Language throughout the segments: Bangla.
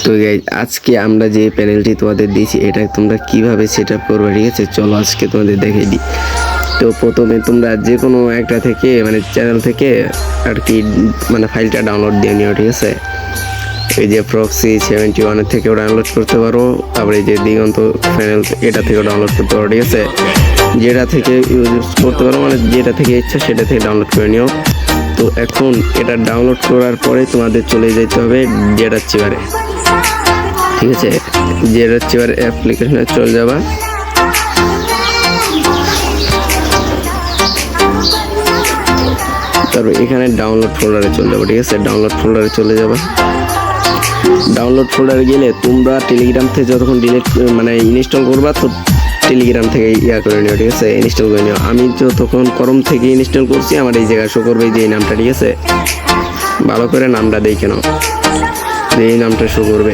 তো গাইজ আজকে আমরা যে প্যানেলটি তোমাদের দিয়েছি এটা তোমরা কিভাবে সেট আপ করবে, ঠিক আছে? চলো আজকে তোমাদের দেখিয়ে দিই। তো প্রথমে তোমরা যে কোনো একটা থেকে মানে চ্যানেল থেকে আর কি মানে ফাইলটা ডাউনলোড দিয়ে নিও, ঠিক আছে? এই যে প্রক্সি 71 থেকেও ডাউনলোড করতে পারো, তারপরে এই যে দিগন্ত প্যানেল এটা থেকেও ডাউনলোড করতে পারো, ঠিক আছে? যেটা থেকে ইউজ করতে পারো মানে যেটা থেকে ইচ্ছা সেটা থেকে ডাউনলোড করে নিও। তো এখন এটা ডাউনলোড করার পরে তোমাদের চলে যেতে হবে জেডারচিভারে, ঠিক আছে? জেডারচিভার অ্যাপ্লিকেশনে চলে যাবা। তারপর এখানে ডাউনলোড ফোল্ডারে চলে যাবো, ঠিক আছে? ডাউনলোড ফোল্ডারে চলে যাবা। ডাউনলোড ফোল্ডারে গেলে তোমরা টেলিগ্রাম থেকে যতক্ষণ মানে ইনস্টল করবা তো টেলিগ্রাম থেকে করে নিও, ঠিক আছে? ইনস্টল করে নিও। আমি যতক্ষণ করম থেকে ইনস্টল করছি আমার এই জায়গায় শো করবে যে এই নামটা, ঠিক আছে? ভালো করে নামটা দেখে নাও, যে এই নামটা শো করবে।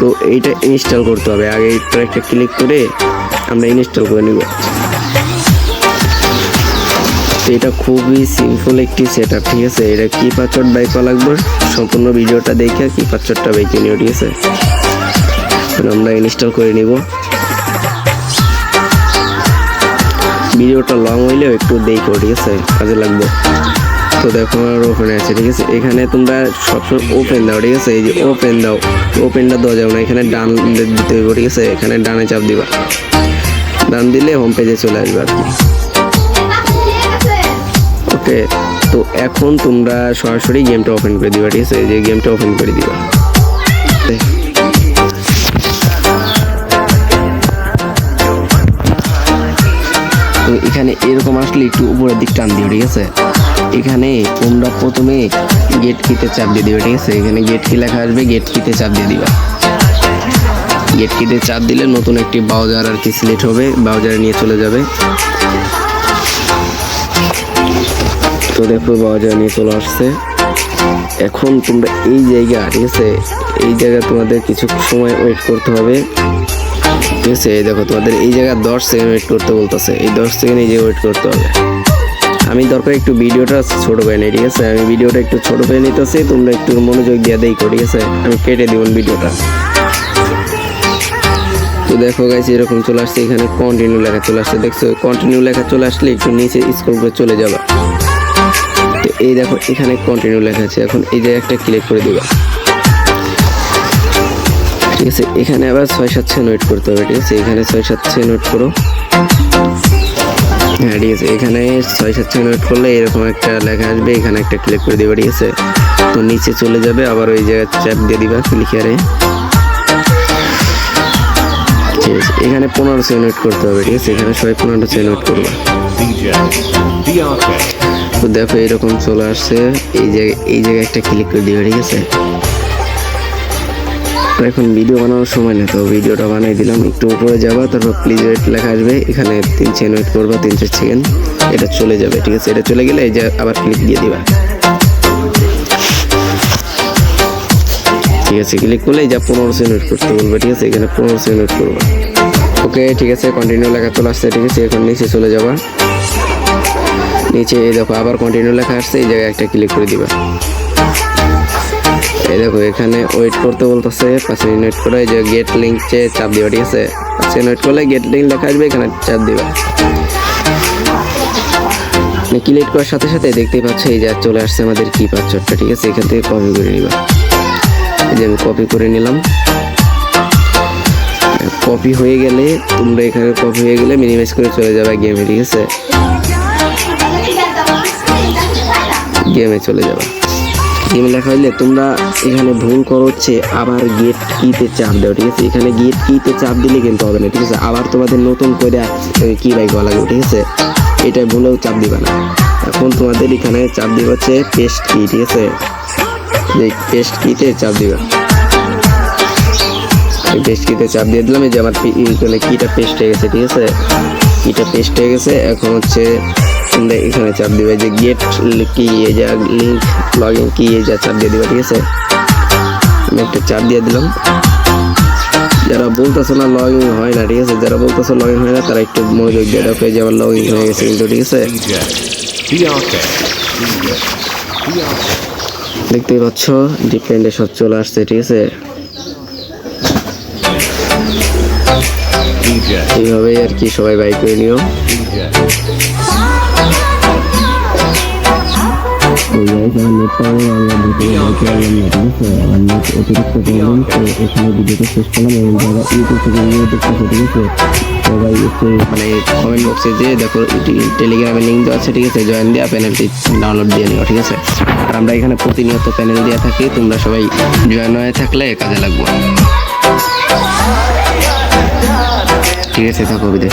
তো এইটা ইনস্টল করতে হবে। আগে এইটা একটা ক্লিক করে আমরা ইনস্টল করে নিব। তো এটা খুবই সিম্পল একটি সেট আপ, ঠিক আছে? এটা কি পাসওয়ার্ড বাই করা লাগবে সম্পূর্ণ ভিডিওটা দেখে কি পাসওয়ার্ডটা বাইকে নিও, ঠিক আছে? আমরা ইনস্টল করে নিব। ভিডিওটা লং হইলেও একটু দেখো, ঠিক আছে? কাজে লাগবে। তো দেখো আমার ওপেন আছে, ঠিক আছে? এখানে তোমরা সবসময় ওপেন দাও, ঠিক আছে? এই যে ওপেন দাও, ওপেনটা দেওয়া যাবে না, এখানে ডান দিতে হইব, ঠিক আছে? এখানে ডানে চাপ দিবা, ডান দিলে হোম পেজে চলে আসবে আর কি। ওকে, তো এখন তোমরা সরাসরি গেমটা ওপেন করে দিবা, ঠিক আছে? এই যে গেমটা ওপেন করে দিবা। তো এখানে এরকম আসলে একটু উপরের দিক টান দিও, ঠিক আছে? এখানে তোমরা প্রথমে গেট কিতে চাপ দিয়ে দিবে, ঠিক আছে? এখানে গেট কি লেখা আসবে, গেট কিতে চাপ দিয়ে দিবা। গেট কিতে চাপ দিলে নতুন একটি ব্রাউজার আর কি সিলেক্ট হবে, ব্রাউজারে নিয়ে চলে যাবে। তো দেখো ব্রাউজার নিয়ে চলে আসছে। এখন তোমরা এই জায়গা, ঠিক আছে? এই জায়গা তোমাদের কিছু সময় ওয়েট করতে হবে, ঠিক আছে? এই দেখো তোমাদের এই জায়গায় 10 সেকেন্ড ওয়েট করতে বলতেছে। এই 10 সেকেন্ড এই যে ওয়েট করতে হবে। আমি দরকার একটু ভিডিওটা ছোট করে নিই, ঠিক আছে? আমি ভিডিওটা একটু ছোট করে নিতেছি, তোমরা একটু মনোযোগ দিয়ে দেখো, ঠিক আছে? আমি কেটে দিব ভিডিওটা। তো দেখো গাইস এরকম চলে আসছে, এখানে কন্টিনিউ লেখা চলে আসছে, দেখছো? কন্টিনিউ লেখা চলে আসলে একটু নিচে স্ক্রল করে চলে যাবা। তো এই দেখো এখানে কন্টিনিউ লেখা আছে, এখন এই যে একটা ক্লিক করে দিবা, ঠিক আছে? এখানে আবার 6-7 সেকেন্ড ওয়েট করতে হবে, ঠিক আছে? এখানে 6-7 সেকেন্ড ওয়েট করো। হ্যাঁ, ঠিক আছে? এখানে 6-7 সেকেন্ড ওয়েট করলে এরকম একটা লেখা আসবে, এখানে একটা ক্লিক করে দিবা, ঠিক আছে? তো নিচে চলে যাবে, আবার ওই জায়গায় চাপ দিয়ে দিবা ক্লিকারে, ঠিক আছে? এখানে 15 সেকেন্ড ওয়েট করতে হবে, ঠিক আছে? এখানে সবাই 15 সেকেন্ড ওয়েট করবা। তো দেখো এরকম চলে আসছে, এই জায়গায় একটা ক্লিক করে দিবা, ঠিক আছে? এখন ভিডিও বানানোর সময় না, তো ভিডিওটা বানিয়ে দিলাম। একটু উপরে যাবা, তারপর প্লিজ ওয়েট লেখা আসবে, এখানে 3 সেকেন্ড ওয়েট করবা, 3-4 সেকেন্ড, এটা চলে যাবে, ঠিক আছে? এটা চলে গেলে এই যে আবার ক্লিক দিয়ে দিবা, ঠিক আছে? ক্লিক করলে এই যে 15 সেকেন্ড ওয়েট করতে বলবে, ঠিক আছে? এখানে 15 সেকেন্ড ওয়েট করবা। ওকে, ঠিক আছে? কন্টিনিউ লেখা চলে আসছে, ঠিক আছে? এখন নিচে চলে যাবা। নিচে এই দেখো আবার কন্টিনিউ লেখা আসছে, এই জায়গায় একটা ক্লিক করে দিবা। এই দেখো এখানে ওয়েট করতে বলতেছে 5 মিনিট ওয়েট করে, এই যে গেট লিঙ্কে চাপ দিবা, ঠিক আছে? 5 মিনিট ওয়েট করলে গেট লিঙ্ক লেখা আসবে, এখানে চাপ দিবা। ক্লিক করার সাথে সাথে দেখতেই পাচ্ছ এই যে চলে আসছে আমাদের কি পাসওয়ার্ডটা, ঠিক আছে? এখান থেকে কপি করে নিবা। এই যে আমি কপি করে নিলাম। কপি হয়ে গেলে তোমরা এখানে কপি হয়ে গেলে মিনিমাইজ করে চলে যাবে গেমে, ঠিক আছে? গেমে চলে যাবে। গেমে লেখা হইলে তোমরা এখানে ভুল করো হচ্ছে আবার গেট কিতে চাপ দাও, ঠিক আছে? এখানে গেট কিতে চাপ দিলে কিন্তু হবে না, ঠিক আছে? আবার তোমাদের নতুন করে কি বাই করা লাগবে, ঠিক আছে? এটা ভুলেও চাপ দিবা না। এখন তোমাদের এখানে চাপ দিবা হচ্ছে পেস্ট কি, ঠিক আছে? যে পেস্ট কিতে চাপ দিবা, পেস্ট কিতে চাপ দিয়ে দিলাম। এই যে আমার কিটা পেস্ট হয়ে গেছে, ঠিক আছে? কিটা পেস্ট হয়ে গেছে। এখন হচ্ছে তোমরা এখানে চাপ দিবে যে গেট কি এই যে লিঙ্ক লগইন কি এই যে চাপ দিয়ে দিবা, ঠিক আছে? আমি একটা চাপ দিয়ে দিলাম। যারা বলতেছে না লগইন হয় না, ঠিক আছে? যারা বলতেছে লগইন হয় না তারা একটু মনোযোগ দিয়ে দেখো, যে আমার লগইন হয়ে গেছে কিন্তু, ঠিক আছে? দেখতেই পাচ্ছ ডিপেন্ডে সব চলে আসছে, ঠিক আছে? এইভাবেই আর কি সবাই বাই করে নিও। তো guys, আমার নেট পাওয়ার আমরা ভিডিও দেখতে পারলাম না, ঠিক আছে? আমার নেট অতিরিক্ত প্রবলেম, তো এখানে ভিডিওটা শেষ করলাম। এবং যারা ইউটিউব থেকে ভিডিও দেখতেছে, ঠিক আছে, সবাই একটু মানে কমেন্ট বক্সে যে দেখো টেলিগ্রামের লিঙ্ক দেওয়া আছে, ঠিক আছে, জয়েন দেওয়া প্যানেলটি ডাউনলোড দিয়ে নিও, ঠিক আছে? আর আমরা এখানে প্রতিনিয়ত প্যানেল দেওয়া থাকি, তোমরা সবাই জয়েন হয়ে থাকলে কাজে লাগবো, ঠিক আছে? থাকো বিদায়।